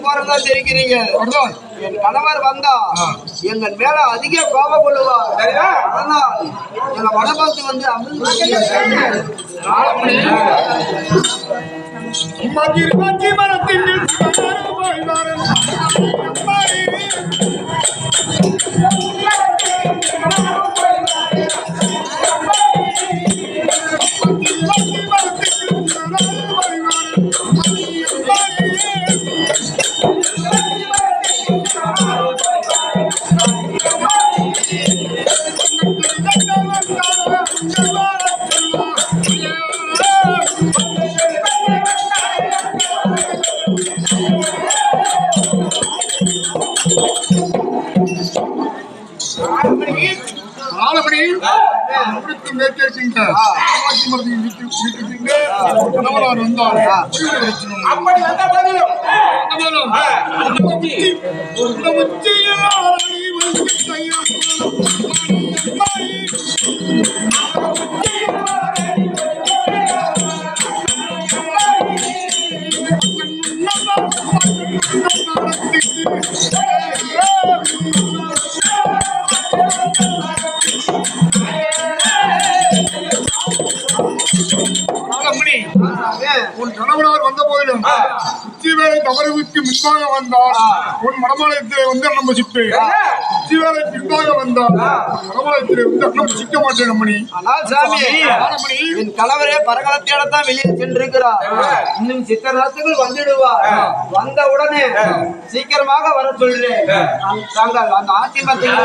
போறதா தெரிகிறீங்க. என் கணவர் வந்தா எங்கள் மேல அதிக கோபம் கொள்ளுவார். அதனால் எங்க வடபாத்து வந்து உன் கணவனார் வந்த போதிலும் உச்சிவேலை தவறுவிற்கு முன்பாக வந்தால் உன் மனமாலயத்திலே வந்து நம்ம சிப்பேன். உச்சிவேலை பின்பாக வந்தால் மனமாலயத்திலே வந்து நம்ம சிக்க மாட்டேன் அம்மணி. ஆனால் சாமி, என் கணவரே பரகாலத்தையோடத்தான் வெளியே சென்றிருக்கிறார். இன்னும் சித்தராத்துக்குள் வந்துடுவார். வந்த உடனே சீக்கிரமாக வர சொல்றேன். தாங்கள் அந்த ஆத்திமத்தில்